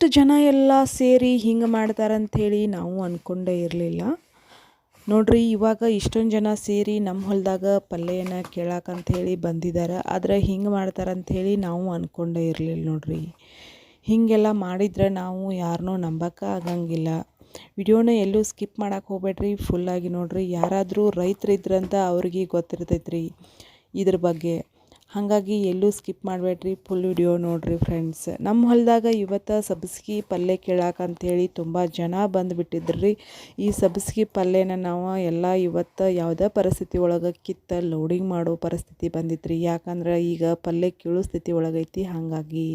ಇಷ್ಟು ಜನ ಎಲ್ಲ ಸೇರಿ ಹಿಂಗೆ ಮಾಡ್ತಾರಂಥೇಳಿ ನಾವು ಅಂದ್ಕೊಂಡೇ ಇರಲಿಲ್ಲ ನೋಡ್ರಿ. ಇವಾಗ ಇಷ್ಟೊಂದು ಜನ ಸೇರಿ ನಮ್ಮ ಹೊಲದಾಗ ಪಲ್ಯನ ಕೇಳಾಕಂಥೇಳಿ ಬಂದಿದ್ದಾರೆ. ಆದರೆ ಹಿಂಗೆ ಮಾಡ್ತಾರಂಥೇಳಿ ನಾವು ಅಂದ್ಕೊಂಡೇ ಇರಲಿಲ್ಲ ನೋಡ್ರಿ. ಹೀಗೆಲ್ಲ ಮಾಡಿದರೆ ನಾವು ಯಾರನ್ನೂ ನಂಬಕ್ಕೆ ಆಗಂಗಿಲ್ಲ. ವಿಡಿಯೋನ ಎಲ್ಲೂ ಸ್ಕಿಪ್ ಮಾಡೋಕೆ ಹೋಗ್ಬೇಡ್ರಿ, ಫುಲ್ಲಾಗಿ ನೋಡ್ರಿ. ಯಾರಾದರೂ ರೈತರಿದ್ರಂತ ಅವ್ರಿಗೆ ಗೊತ್ತಿರ್ತೈತ್ರಿ ಇದ್ರ ಬಗ್ಗೆ. ಹಾಗಾಗಿ ಎಲ್ಲೂ ಸ್ಕಿಪ್ ಮಾಡಬೇಡ್ರಿ, ಫುಲ್ ವಿಡಿಯೋ ನೋಡಿರಿ ಫ್ರೆಂಡ್ಸ್. ನಮ್ಮ ಹೊಲದಾಗ ಇವತ್ತು ಸಬ್ಬಸ್ಗೆ ಪಲ್ಯ ಕೇಳಾಕಂಥೇಳಿ ತುಂಬ ಜನ ಬಂದುಬಿಟ್ಟಿದ್ರಿ. ಈ ಸಬ್ಬಸ್ಗೆ ಪಲ್ಯನ ನಾವು ಎಲ್ಲ ಇವತ್ತು ಯಾವುದೇ ಪರಿಸ್ಥಿತಿ ಒಳಗೆ ಕಿತ್ತ ಲೋಡಿಂಗ್ ಮಾಡೋ ಪರಿಸ್ಥಿತಿ ಬಂದಿತ್ತು ರೀ. ಯಾಕಂದ್ರೆ ಈಗ ಪಲ್ಯ ಕೀಳೋ ಸ್ಥಿತಿ ಒಳಗೈತಿ. ಹಾಗಾಗಿ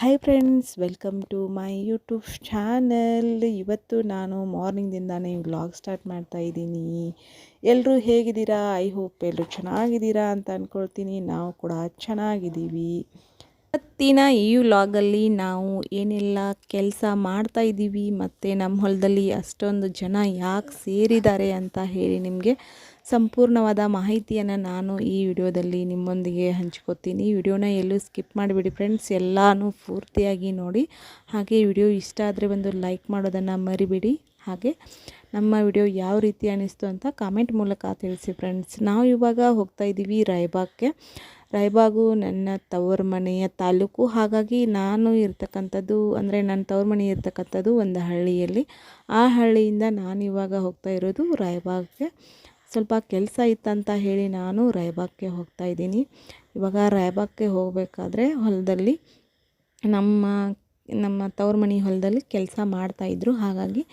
hi friends, welcome to my YouTube channel. ಇವತ್ತು ನಾನು ಮಾರ್ನಿಂಗ್ದಿಂದಾನೇ ವ್ಲಾಗ್ ಸ್ಟಾರ್ಟ್ ಮಾಡ್ತಾ ಇದ್ದೀನಿ. ಎಲ್ಲರೂ ಹೇಗಿದ್ದೀರಾ? ಐ ಹೋಪ್ ಎಲ್ಲರೂ ಚೆನ್ನಾಗಿದ್ದೀರಾ ಅಂತ ಅಂದ್ಕೊಳ್ತೀನಿ. ನಾವು ಕೂಡ ಚೆನ್ನಾಗಿದ್ದೀವಿ. ಇವತ್ತಿನ ಈ ವ್ಲಾಗಲ್ಲಿ ನಾವು ಏನೆಲ್ಲ ಕೆಲಸ ಮಾಡ್ತಾ ಇದ್ದೀವಿ ಮತ್ತು ನಮ್ಮ ಹೊಲದಲ್ಲಿ ಅಷ್ಟೊಂದು ಜನ ಯಾಕೆ ಸೇರಿದ್ದಾರೆ ಅಂತ ಹೇಳಿ ನಿಮಗೆ ಸಂಪೂರ್ಣವಾದ ಮಾಹಿತಿಯನ್ನು ನಾನು ಈ ವಿಡಿಯೋದಲ್ಲಿ ನಿಮ್ಮೊಂದಿಗೆ ಹಂಚ್ಕೋತೀನಿ. ವಿಡಿಯೋನ ಎಲ್ಲೂ ಸ್ಕಿಪ್ ಮಾಡಿಬಿಡಿ ಫ್ರೆಂಡ್ಸ್, ಎಲ್ಲನೂ ಪೂರ್ತಿಯಾಗಿ ನೋಡಿ. ಹಾಗೆ ವಿಡಿಯೋ ಇಷ್ಟ ಆದರೆ ಒಂದು ಲೈಕ್ ಮಾಡೋದನ್ನು ಮರಿಬೇಡಿ. ಹಾಗೆ ನಮ್ಮ ವಿಡಿಯೋ ಯಾವ ರೀತಿ ಅನ್ನಿಸ್ತು ಅಂತ ಕಾಮೆಂಟ್ ಮೂಲಕ ತಿಳಿಸಿ ಫ್ರೆಂಡ್ಸ್. ನಾವು ಇವಾಗ ಹೋಗ್ತಾ ಇದ್ದೀವಿ ರಾಯಬಾಗಕ್ಕೆ. ರಾಯಬಾಗು ನನ್ನ ತವರು ಮನೆಯ ತಾಲೂಕು. ಹಾಗಾಗಿ ನಾನು ಇರ್ತಕ್ಕಂಥದ್ದು ಅಂದರೆ ನನ್ನ ತವರು ಮನೆ ಇರ್ತಕ್ಕಂಥದ್ದು ಒಂದು ಹಳ್ಳಿಯಲ್ಲಿ. ಆ ಹಳ್ಳಿಯಿಂದ ನಾನು ಇವಾಗ ಹೋಗ್ತಾ ಇರೋದು ರಾಯಬಾಗಕ್ಕೆ. ಸ್ವಲ್ಪ ಕೆಲಸ ಇತ್ತಂತ ಹೇಳಿ ನಾನು ರಾಯಬಾಗಕ್ಕೆ ಹೋಗ್ತಾ ಇದ್ದೀನಿ. ಇವಾಗ ರಾಯಬಾಗಕ್ಕೆ ಹೋಗಬೇಕಾದ್ರೆ ಹೊಲದಲ್ಲಿ ನಮ್ಮ ತವರು ಮನೆ ಹೊಲದಲ್ಲಿ ಕೆಲಸ ಮಾಡ್ತಾಯಿದ್ರು. ಹಾಗಾಗಿ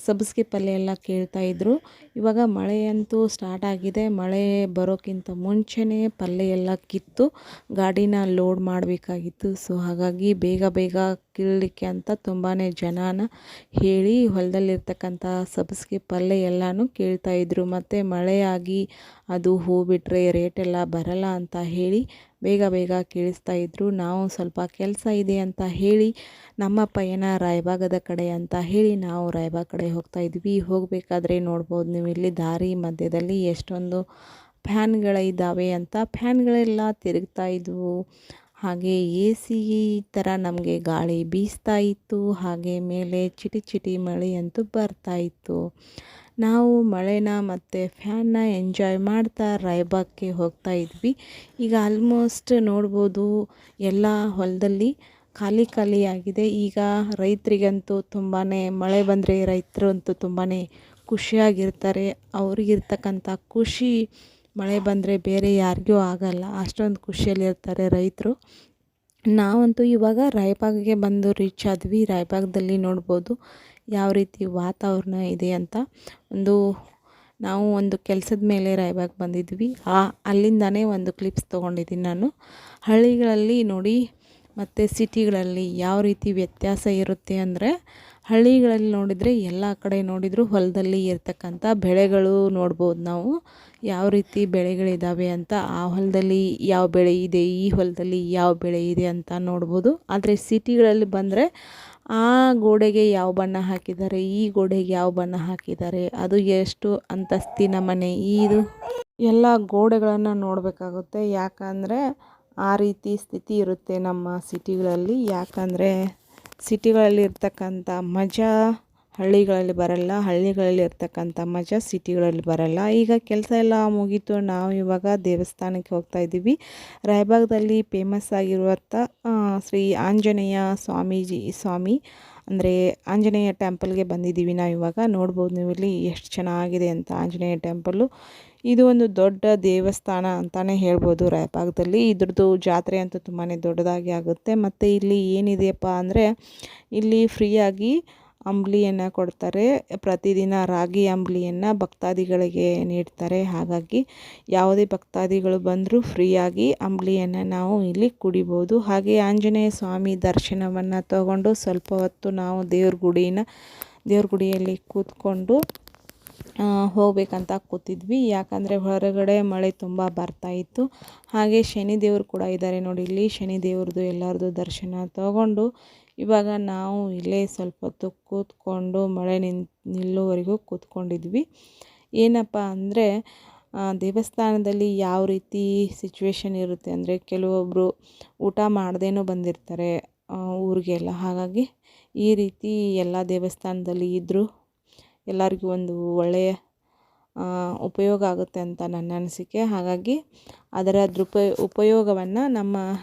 ಸಬ್ಬಸ್ಗೆ ಪಲ್ಯ ಎಲ್ಲ ಕೇಳ್ತಾಯಿದ್ರು. ಇವಾಗ ಮಳೆ ಅಂತೂ ಸ್ಟಾರ್ಟ್ ಆಗಿದೆ. ಮಳೆ ಬರೋಕ್ಕಿಂತ ಮುಂಚೆನೇ ಪಲ್ಯ ಎಲ್ಲ ಕಿತ್ತು ಗಾಡಿನ ಲೋಡ್ ಮಾಡಬೇಕಾಗಿತ್ತು. ಸೊ ಹಾಗಾಗಿ ಬೇಗ ಬೇಗ ಕೀಳಲಿಕ್ಕೆ ಅಂತ ತುಂಬಾ ಜನನ ಹೇಳಿ ಹೊಲದಲ್ಲಿರ್ತಕ್ಕಂಥ ಸಬ್ಬಸ್ಗೆ ಪಲ್ಯ ಎಲ್ಲನೂ ಕೇಳ್ತಾಯಿದ್ರು. ಮತ್ತು ಮಳೆಯಾಗಿ ಅದು ಹೂ ಬಿಟ್ಟರೆ ರೇಟೆಲ್ಲ ಬರಲ್ಲ ಅಂತ ಹೇಳಿ ಬೇಗ ಬೇಗ ಕೇಳಿಸ್ತಾಯಿದ್ರು. ನಾವು ಸ್ವಲ್ಪ ಕೆಲಸ ಇದೆ ಅಂತ ಹೇಳಿ ನಮ್ಮ ಪಯಣ ರಾಯಬಾಗದ ಕಡೆ ಅಂತ ಹೇಳಿ ನಾವು ರಾಯಬಾಗ ಕಡೆ ಹೋಗ್ತಾ ಇದ್ವಿ. ಹೋಗಬೇಕಾದ್ರೆ ನೋಡ್ಬೋದು ನೀವು ಇಲ್ಲಿ ದಾರಿ ಮಧ್ಯದಲ್ಲಿ ಎಷ್ಟೊಂದು ಫ್ಯಾನ್ಗಳಿದ್ದಾವೆ ಅಂತ. ಫ್ಯಾನ್ಗಳೆಲ್ಲ ತಿರುಗ್ತಾ ಇದ್ವು. ಹಾಗೆ ಎ ಸಿ ಥರ ನಮಗೆ ಗಾಳಿ ಬೀಸ್ತಾ ಇತ್ತು. ಹಾಗೆ ಮೇಲೆ ಚಿಟಿ ಚಿಟಿ ಮಳೆ ಅಂತೂ ಬರ್ತಾ ಇತ್ತು. ನಾವು ಮಳೆನ ಮತ್ತು ಫ್ಯಾನ್ನ ಎಂಜಾಯ್ ಮಾಡ್ತಾ ರಾಯಬಾಗಕ್ಕೆ ಹೋಗ್ತಾ ಇದ್ವಿ. ಈಗ ಆಲ್ಮೋಸ್ಟ್ ನೋಡ್ಬೋದು ಎಲ್ಲ ಹೊಲದಲ್ಲಿ ಖಾಲಿ ಆಗಿದೆ. ಈಗ ರೈತರಿಗಂತೂ ತುಂಬಾ ಮಳೆ ಬಂದರೆ ರೈತರು ಅಂತೂ ತುಂಬಾ ಖುಷಿಯಾಗಿರ್ತಾರೆ. ಅವ್ರಿಗಿರ್ತಕ್ಕಂಥ ಖುಷಿ ಮಳೆ ಬಂದರೆ ಬೇರೆ ಯಾರಿಗೂ ಆಗಲ್ಲ. ಅಷ್ಟೊಂದು ಖುಷಿಯಲ್ಲಿರ್ತಾರೆ ರೈತರು. ನಾವಂತೂ ಇವಾಗ ರಾಯಬಾಗಿಗೆ ಬಂದು ರೀಚ್ ಆದ್ವಿ. ರಾಯಬಾಗದಲ್ಲಿ ನೋಡ್ಬೋದು ಯಾವ ರೀತಿ ವಾತಾವರಣ ಇದೆ ಅಂತ. ನಾವು ಒಂದು ಕೆಲಸದ ಮೇಲೆ ರಾಯಬಾಗ ಬಂದಿದ್ವಿ. ಅಲ್ಲಿಂದನೇ ಒಂದು ಕ್ಲಿಪ್ಸ್ ತೊಗೊಂಡಿದ್ದೀನಿ ನಾನು. ಹಳ್ಳಿಗಳಲ್ಲಿ ನೋಡಿ ಮತ್ತು ಸಿಟಿಗಳಲ್ಲಿ ಯಾವ ರೀತಿ ವ್ಯತ್ಯಾಸ ಇರುತ್ತೆ ಅಂದರೆ, ಹಳ್ಳಿಗಳಲ್ಲಿ ನೋಡಿದರೆ ಎಲ್ಲ ಕಡೆ ನೋಡಿದರೂ ಹೊಲದಲ್ಲಿ ಇರ್ತಕ್ಕಂಥ ಬೆಳೆಗಳು ನೋಡ್ಬೋದು ನಾವು ಯಾವ ರೀತಿ ಬೆಳೆಗಳಿದ್ದಾವೆ ಅಂತ. ಆ ಹೊಲದಲ್ಲಿ ಯಾವ ಬೆಳೆ ಇದೆ, ಈ ಹೊಲದಲ್ಲಿ ಯಾವ ಬೆಳೆ ಇದೆ ಅಂತ ನೋಡ್ಬೋದು. ಆದರೆ ಸಿಟಿಗಳಲ್ಲಿ ಬಂದರೆ ಆ ಗೋಡೆಗೆ ಯಾವ ಬಣ್ಣ ಹಾಕಿದ್ದಾರೆ, ಈ ಗೋಡೆಗೆ ಯಾವ ಬಣ್ಣ ಹಾಕಿದ್ದಾರೆ, ಅದು ಎಷ್ಟು ಅಂತಸ್ತಿನ ಮನೆ, ಇದು ಎಲ್ಲ ಗೋಡೆಗಳನ್ನು ನೋಡಬೇಕಾಗುತ್ತೆ. ಯಾಕಂದರೆ ಆ ರೀತಿ ಸ್ಥಿತಿ ಇರುತ್ತೆ ನಮ್ಮ ಸಿಟಿಗಳಲ್ಲಿ. ಯಾಕಂದರೆ ಸಿಟಿಗಳಲ್ಲಿ ಇರ್ತಕ್ಕಂಥ ಮಜಾ ಹಳ್ಳಿಗಳಲ್ಲಿ ಬರಲ್ಲ, ಹಳ್ಳಿಗಳಲ್ಲಿ ಇರ್ತಕ್ಕಂಥ ಮಜಾ ಸಿಟಿಗಳಲ್ಲಿ ಬರಲ್ಲ. ಈಗ ಕೆಲಸ ಎಲ್ಲ ಮುಗೀತು. ನಾವು ಇವಾಗ ದೇವಸ್ಥಾನಕ್ಕೆ ಹೋಗ್ತಾ ಇದ್ದೀವಿ. ರಾಯಬಾಗದಲ್ಲಿ ಫೇಮಸ್ ಆಗಿರುವಂಥ ಶ್ರೀ ಆಂಜನೇಯ ಸ್ವಾಮಿ ಅಂದರೆ ಆಂಜನೇಯ ಟೆಂಪಲ್ಗೆ ಬಂದಿದ್ದೀವಿ ನಾವು ಇವಾಗ. ನೋಡ್ಬೋದು ನೀವು ಇಲ್ಲಿ ಎಷ್ಟು ಚೆನ್ನಾಗಿದೆ ಅಂತ ಆಂಜನೇಯ ಟೆಂಪಲ್ಲು. ಇದು ಒಂದು ದೊಡ್ಡ ದೇವಸ್ಥಾನ ಅಂತಲೇ ಹೇಳ್ಬೋದು ರಾಯಬಾಗದಲ್ಲಿ. ಇದ್ರದ್ದು ಜಾತ್ರೆ ಅಂತೂ ತುಂಬಾ ದೊಡ್ಡದಾಗಿ ಆಗುತ್ತೆ. ಮತ್ತು ಇಲ್ಲಿ ಏನಿದೆಯಪ್ಪ ಅಂದರೆ, ಇಲ್ಲಿ ಫ್ರೀಯಾಗಿ ಅಂಬ್ಲಿಯನ್ನು ಕೊಡ್ತಾರೆ. ಪ್ರತಿದಿನ ರಾಗಿ ಅಂಬ್ಲಿಯನ್ನು ಭಕ್ತಾದಿಗಳಿಗೆ ನೀಡ್ತಾರೆ. ಹಾಗಾಗಿ ಯಾವುದೇ ಭಕ್ತಾದಿಗಳು ಬಂದರೂ ಫ್ರೀಯಾಗಿ ಅಂಬ್ಲಿಯನ್ನು ನಾವು ಇಲ್ಲಿ ಕುಡಿಬೋದು. ಹಾಗೆ ಆಂಜನೇಯ ಸ್ವಾಮಿ ದರ್ಶನವನ್ನು ತಗೊಂಡು ಸ್ವಲ್ಪ ಹೊತ್ತು ನಾವು ದೇವ್ರ ಗುಡಿಯಲ್ಲಿ ಕೂತ್ಕೊಂಡು ಹೋಗ್ಬೇಕಂತ ಕೂತಿದ್ವಿ. ಯಾಕಂದರೆ ಹೊರಗಡೆ ಮಳೆ ತುಂಬ ಬರ್ತಾಯಿತ್ತು. ಹಾಗೆ ಶನಿದೇವರು ಕೂಡ ಇದ್ದಾರೆ ನೋಡಿ ಇಲ್ಲಿ. ಶನಿದೇವ್ರದ್ದು ಎಲ್ಲರದ್ದು ದರ್ಶನ ತಗೊಂಡು ಇವಾಗ ನಾವು ಇಲ್ಲೇ ಸ್ವಲ್ಪ ಹೊತ್ತು ಕೂತ್ಕೊಂಡು ಮಳೆ ನಿಲ್ಲೋವರೆಗೂ ಕೂತ್ಕೊಂಡಿದ್ವಿ. ಏನಪ್ಪ ಅಂದರೆ, ದೇವಸ್ಥಾನದಲ್ಲಿ ಯಾವ ರೀತಿ ಸಿಚುವೇಶನ್ ಇರುತ್ತೆ ಅಂದರೆ, ಕೆಲವೊಬ್ಬರು ಊಟ ಮಾಡದೇನೂ ಬಂದಿರ್ತಾರೆ. ಊರಿಗೆಲ್ಲ. ಹಾಗಾಗಿ ಈ ರೀತಿ ಎಲ್ಲ ದೇವಸ್ಥಾನದಲ್ಲಿ ಇದ್ದರೂ ಎಲ್ಲರಿಗೂ ಒಂದು ಒಳ್ಳೆಯ ಉಪಯೋಗ ಆಗುತ್ತೆ ಅಂತ ನನ್ನ ಅನಿಸಿಕೆ. ಹಾಗಾಗಿ ಅದರ ಉಪಯೋಗವನ್ನು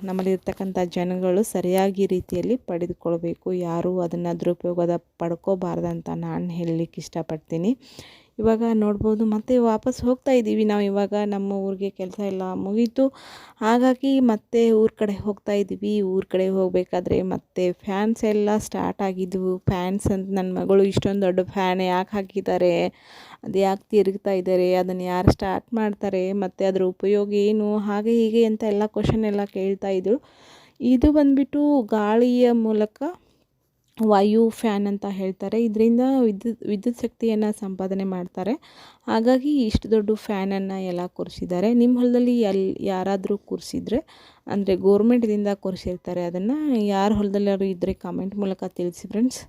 ನಮ್ಮಲ್ಲಿರ್ತಕ್ಕಂಥ ಜನಗಳು ಸರಿಯಾಗಿ ರೀತಿಯಲ್ಲಿ ಪಡೆದುಕೊಳ್ಬೇಕು. ಯಾರೂ ಅದನ್ನು ದುರುಪಯೋಗದ ಪಡ್ಕೋಬಾರ್ದಂತ ನಾನು ಹೇಳಲಿಕ್ಕೆ ಇಷ್ಟಪಡ್ತೀನಿ. ಇವಾಗ ನೋಡ್ಬೋದು ಮತ್ತೆ ವಾಪಸ್ ಹೋಗ್ತಾ ಇದ್ದೀವಿ ನಾವು. ಇವಾಗ ನಮ್ಮ ಊರಿಗೆ ಕೆಲಸ ಎಲ್ಲ ಮುಗೀತು. ಹಾಗಾಗಿ ಮತ್ತೆ ಊರ ಕಡೆ ಹೋಗ್ತಾ ಇದ್ದೀವಿ. ಊರ ಕಡೆ ಹೋಗಬೇಕಾದ್ರೆ ಮತ್ತೆ ಫ್ಯಾನ್ಸ್ ಎಲ್ಲ ಸ್ಟಾರ್ಟ್ ಆಗಿದ್ವು. ಫ್ಯಾನ್ಸ್ ಅಂತ ನನ್ನ ಮಗಳು ಇಷ್ಟೊಂದು ದೊಡ್ಡ ಫ್ಯಾನ್ ಯಾಕೆ ಹಾಕಿದ್ದಾರೆ, ಅದು ಯಾಕೆ ತಿರುಗ್ತಾ ಇದ್ದಾರೆ, ಅದನ್ನು ಯಾರು ಸ್ಟಾರ್ಟ್ ಮಾಡ್ತಾರೆ, ಮತ್ತು ಅದರ ಉಪಯೋಗ ಏನು, ಹಾಗೆ ಹೀಗೆ ಅಂತ ಎಲ್ಲ ಕ್ವಶನ್ ಎಲ್ಲ ಕೇಳ್ತಾಯಿದ್ರು. ಇದು ಬಂದುಬಿಟ್ಟು ಗಾಳಿಯ ಮೂಲಕ ವಾಯು ಫ್ಯಾನ್ ಅಂತ ಹೇಳ್ತಾರೆ. ಇದರಿಂದ ವಿದ್ಯುತ್ ಶಕ್ತಿಯನ್ನು ಸಂಪಾದನೆ ಮಾಡ್ತಾರೆ. ಹಾಗಾಗಿ ಇಷ್ಟು ದೊಡ್ಡ ಫ್ಯಾನನ್ನು ಎಲ್ಲ ಕೂರಿಸಿದ್ದಾರೆ. ನಿಮ್ಮ ಹೊಲದಲ್ಲಿ ಯಾರಾದರೂ ಕೂರಿಸಿದ್ರೆ ಅಂದರೆ ಗೋರ್ಮೆಂಟ್ದಿಂದ ಕೂರಿಸಿರ್ತಾರೆ. ಅದನ್ನು ಯಾರ ಹೊಲದಲ್ಲಾದ್ರು ಇದ್ದರೆ ಕಾಮೆಂಟ್ ಮೂಲಕ ತಿಳಿಸಿ ಫ್ರೆಂಡ್ಸ್.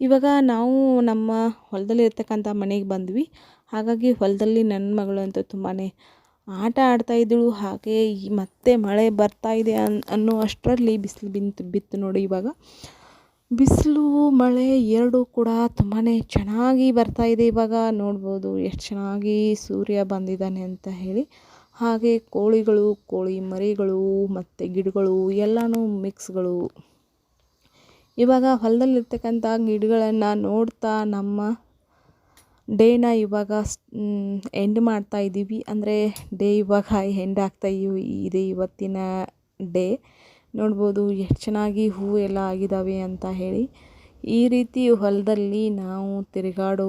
ಇವಾಗ ನಾವು ನಮ್ಮ ಹೊಲದಲ್ಲಿ ಇರ್ತಕ್ಕಂಥ ಮನೆಗೆ ಬಂದ್ವಿ. ಹಾಗಾಗಿ ಹೊಲದಲ್ಲಿ ನನ್ನ ಮಗಳು ಅಂತೂ ತುಂಬಾ ಆಟ ಆಡ್ತಾಯಿದ್ದಳು. ಹಾಗೆ ಮತ್ತೆ ಮಳೆ ಬರ್ತಾ ಇದೆ ಅನ್ನೋ ಅಷ್ಟರಲ್ಲಿ ಬಿಸಿಲು ಬಿತ್ತು ನೋಡಿ. ಇವಾಗ ಬಿಸಿಲು ಮಳೆ ಎರಡೂ ಕೂಡ ತುಂಬಾ ಚೆನ್ನಾಗಿ ಬರ್ತಾಯಿದೆ. ಇವಾಗ ನೋಡ್ಬೋದು ಎಷ್ಟು ಚೆನ್ನಾಗಿ ಸೂರ್ಯ ಬಂದಿದ್ದಾನೆ ಅಂತ ಹೇಳಿ. ಹಾಗೆ ಕೋಳಿಗಳು, ಕೋಳಿ ಮರಿಗಳು ಮತ್ತು ಗಿಡಗಳು ಎಲ್ಲನೂ ಮಿಕ್ಸ್ಗಳು. ಇವಾಗ ಹೊಲದಲ್ಲಿರ್ತಕ್ಕಂಥ ಗಿಡಗಳನ್ನು ನೋಡ್ತಾ ನಮ್ಮ ಡೇನ ಇವಾಗ ಎಂಡ್ ಮಾಡ್ತಾ ಇದ್ದೀವಿ. ಅಂದರೆ ಡೇ ಇವಾಗ ಎಂಡ್ ಇದೆ ಇವತ್ತಿನ ಡೇ. ನೋಡ್ಬೋದು ಎಷ್ಟು ಚೆನ್ನಾಗಿ ಹೂವು ಎಲ್ಲ ಆಗಿದ್ದಾವೆ ಅಂತ ಹೇಳಿ. ಈ ರೀತಿ ಹೊಲದಲ್ಲಿ ನಾವು ತಿರುಗಾಡೋ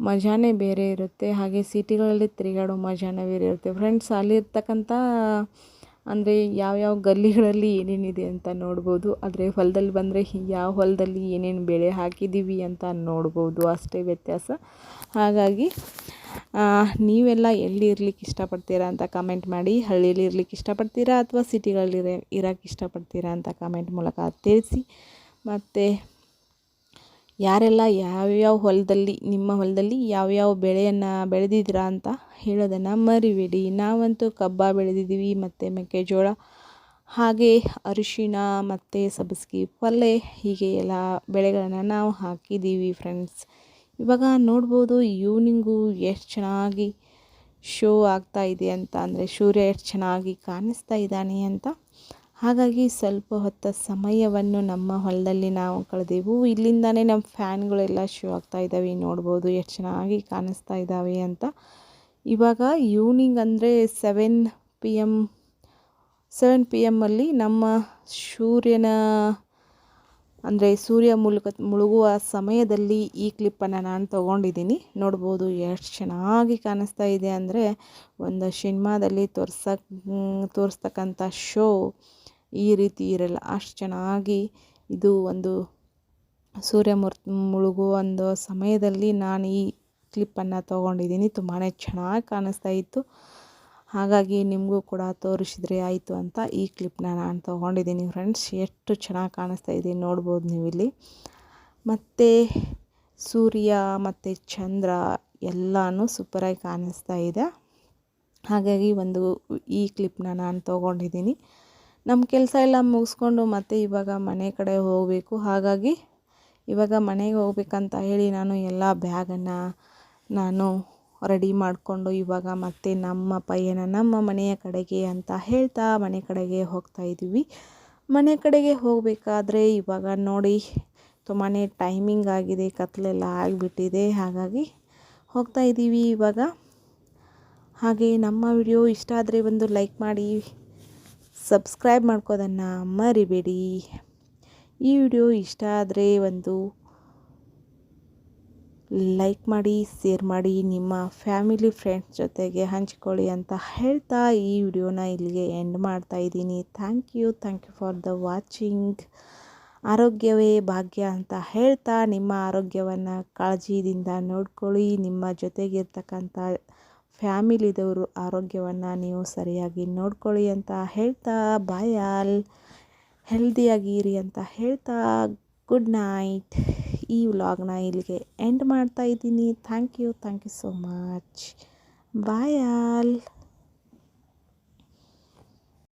ಮಜಾನೇ ಬೇರೆ ಇರುತ್ತೆ. ಹಾಗೆ ಸಿಟಿಗಳಲ್ಲಿ ತಿರುಗಾಡೋ ಮಜಾನೇ ಬೇರೆ ಇರುತ್ತೆ ಫ್ರೆಂಡ್ಸ್. ಅಲ್ಲಿರ್ತಕ್ಕಂಥ ಅಂದರೆ ಯಾವ್ಯಾವ ಗಲ್ಲಿಗಳಲ್ಲಿ ಏನೇನಿದೆ ಅಂತ ನೋಡ್ಬೋದು. ಆದರೆ ಹೊಲದಲ್ಲಿ ಬಂದರೆ ಯಾವ ಹೊಲದಲ್ಲಿ ಏನೇನು ಬೆಳೆ ಹಾಕಿದ್ದೀವಿ ಅಂತ ನೋಡ್ಬೋದು, ಅಷ್ಟೇ ವ್ಯತ್ಯಾಸ. ಹಾಗಾಗಿ ನೀವೆಲ್ಲ ಎಲ್ಲಿ ಇರ್ಲಿಕ್ಕೆ ಇಷ್ಟಪಡ್ತೀರಾ ಅಂತ ಕಮೆಂಟ್ ಮಾಡಿ. ಹಳ್ಳಿಯಲ್ಲಿ ಇರ್ಲಿಕ್ಕೆ ಇಷ್ಟಪಡ್ತೀರಾ ಅಥವಾ ಸಿಟಿಗಳಲ್ಲಿ ಇರೋಕ್ಕೆ ಇಷ್ಟಪಡ್ತೀರಾ ಅಂತ ಕಮೆಂಟ್ ಮೂಲಕ ತಿಳಿಸಿ. ಮತ್ತು ಯಾರೆಲ್ಲ ಯಾವ್ಯಾವ ಹೊಲದಲ್ಲಿ, ನಿಮ್ಮ ಹೊಲದಲ್ಲಿ ಯಾವ್ಯಾವ ಬೆಳೆಯನ್ನು ಬೆಳೆದಿದ್ದೀರಾ ಅಂತ ಹೇಳೋದನ್ನು ಮರಿಬೇಡಿ. ನಾವಂತೂ ಕಬ್ಬ ಬೆಳೆದಿದ್ದೀವಿ ಮತ್ತು ಮೆಕ್ಕೆಜೋಳ, ಹಾಗೆ ಅರಿಶಿಣ ಮತ್ತು ಸಬ್ಬಸಿಗೆ ಪಲ್ಲೆ, ಹೀಗೆ ಎಲ್ಲ ಬೆಳೆಗಳನ್ನು ನಾವು ಹಾಕಿದ್ದೀವಿ ಫ್ರೆಂಡ್ಸ್. ಇವಾಗ ನೋಡ್ಬೋದು ಈವ್ನಿಂಗು ಎಷ್ಟು ಚೆನ್ನಾಗಿ ಶೋ ಆಗ್ತಾ ಇದೆ ಅಂತ, ಅಂದರೆ ಸೂರ್ಯ ಎಷ್ಟು ಚೆನ್ನಾಗಿ ಕಾಣಿಸ್ತಾ ಇದ್ದಾನೆ ಅಂತ. ಹಾಗಾಗಿ ಸ್ವಲ್ಪ ಹೊತ್ತ ಸಮಯವನ್ನು ನಮ್ಮ ಹೊಲದಲ್ಲಿ ನಾವು ಕಳೆದೆವು. ಇಲ್ಲಿಂದಾನೇ ನಮ್ಮ ಫ್ಯಾನ್ಗಳೆಲ್ಲ ಶೋ ಆಗ್ತಾ ಇದ್ದಾವೆ. ನೋಡ್ಬೋದು ಎಷ್ಟು ಚೆನ್ನಾಗಿ ಕಾಣಿಸ್ತಾ ಇದ್ದಾವೆ ಅಂತ. ಇವಾಗ ಈವ್ನಿಂಗ್ ಅಂದರೆ 7 PM ಅಲ್ಲಿ ನಮ್ಮ ಸೂರ್ಯನ ಅಂದರೆ ಸೂರ್ಯ ಮುಳುಗುವ ಸಮಯದಲ್ಲಿ ಈ ಕ್ಲಿಪ್ಪನ್ನು ನಾನು ತೊಗೊಂಡಿದ್ದೀನಿ. ನೋಡ್ಬೋದು ಎಷ್ಟು ಚೆನ್ನಾಗಿ ಕಾಣಿಸ್ತಾ ಇದೆ ಅಂದರೆ ಒಂದು ಸಿನಿಮಾದಲ್ಲಿ ತೋರಿಸ್ತಕ್ಕಂಥ ಶೋ ಈ ರೀತಿ ಇರಲ್ಲ, ಅಷ್ಟು ಚೆನ್ನಾಗಿ ಇದು ಒಂದು ಸೂರ್ಯ ಮುಳುಗುವ ಒಂದು ಸಮಯದಲ್ಲಿ ನಾನು ಈ ಕ್ಲಿಪ್ಪನ್ನು ತೊಗೊಂಡಿದ್ದೀನಿ. ತುಂಬಾ ಚೆನ್ನಾಗಿ ಕಾಣಿಸ್ತಾ ಇತ್ತು. ಹಾಗಾಗಿ ನಿಮಗೂ ಕೂಡ ತೋರಿಸಿದ್ರೆ ಆಯಿತು ಅಂತ ಈ ಕ್ಲಿಪ್ಪನ್ನ ನಾನು ತೊಗೊಂಡಿದ್ದೀನಿ ಫ್ರೆಂಡ್ಸ್. ಎಷ್ಟು ಚೆನ್ನಾಗಿ ಕಾಣಿಸ್ತಾ ಇದೆ ನೋಡ್ಬೋದು ನೀವಿಲ್ಲಿ. ಮತ್ತು ಸೂರ್ಯ ಮತ್ತು ಚಂದ್ರ ಎಲ್ಲನೂ ಸೂಪರಾಗಿ ಕಾಣಿಸ್ತಾ ಇದೆ. ಹಾಗಾಗಿ ಈ ಕ್ಲಿಪ್ಪನ್ನ ನಾನು ತೊಗೊಂಡಿದ್ದೀನಿ. ನಮ್ಮ ಕೆಲಸ ಎಲ್ಲ ಮುಗಿಸ್ಕೊಂಡು ಮತ್ತೆ ಇವಾಗ ಮನೆ ಕಡೆ ಹೋಗಬೇಕು. ಹಾಗಾಗಿ ಇವಾಗ ಮನೆಗೆ ಹೋಗ್ಬೇಕಂತ ಹೇಳಿ ನಾನು ಎಲ್ಲ ಬ್ಯಾಗನ್ನು ನಾನು ರೆಡಿ ಮಾಡಿಕೊಂಡು ಇವಾಗ ಮತ್ತೆ ನಮ್ಮ ಪಯಣ ನಮ್ಮ ಮನೆಯ ಕಡೆಗೆ ಅಂತ ಹೇಳ್ತಾ ಮನೆ ಕಡೆಗೆ ಹೋಗ್ತಾ ಇದ್ದೀವಿ. ಮನೆ ಕಡೆಗೆ ಹೋಗಬೇಕಾದ್ರೆ ಇವಾಗ ನೋಡಿ ತುಂಬಾ ಟೈಮಿಂಗ್ ಆಗಿದೆ, ಕತ್ಲೆಲ್ಲ ಆಗಿಬಿಟ್ಟಿದೆ. ಹಾಗಾಗಿ ಹೋಗ್ತಾ ಇದ್ದೀವಿ ಇವಾಗ. ಹಾಗೆ ನಮ್ಮ ವಿಡಿಯೋ ಇಷ್ಟ ಆದರೆ ಒಂದು ಲೈಕ್ ಮಾಡಿ, ಸಬ್ಸ್ಕ್ರೈಬ್ ಮಾಡ್ಕೋದನ್ನು ಮರಿಬೇಡಿ. ಈ ವಿಡಿಯೋ ಇಷ್ಟ ಆದರೆ ಒಂದು ಲೈಕ್ ಮಾಡಿ, ಶೇರ್ ಮಾಡಿ, ನಿಮ್ಮ ಫ್ಯಾಮಿಲಿ ಫ್ರೆಂಡ್ಸ್ ಜೊತೆಗೆ ಹಂಚಿಕೊಳ್ಳಿ ಅಂತ ಹೇಳ್ತಾ ಈ ವಿಡಿಯೋನ ಇಲ್ಲಿಗೆ ಎಂಡ್ ಮಾಡ್ತಾ ಇದ್ದೀನಿ. Thank you for the watching. ಆರೋಗ್ಯವೇ ಭಾಗ್ಯ ಅಂತ ಹೇಳ್ತಾ ನಿಮ್ಮ ಆರೋಗ್ಯವನ್ನು ಕಾಳಜಿಯಿಂದ ನೋಡ್ಕೊಳ್ಳಿ. ನಿಮ್ಮ ಜೊತೆಗಿರ್ತಕ್ಕಂಥ ಫ್ಯಾಮಿಲಿದವರು ಆರೋಗ್ಯವನ್ನು ನೀವು ಸರಿಯಾಗಿ ನೋಡ್ಕೊಳ್ಳಿ ಅಂತ ಹೇಳ್ತಾ ಬಾಯ್ ಆಲ್. ಹೆಲ್ದಿಯಾಗಿರಿ ಅಂತ ಹೇಳ್ತಾ ಗುಡ್ ನೈಟ್. ಈ ವ್ಲಾಗ್ನ ಇಲ್ಲಿಗೆ ಎಂಡ್ ಮಾಡ್ತಾ ಇದ್ದೀನಿ. Thank you so much. Bye all.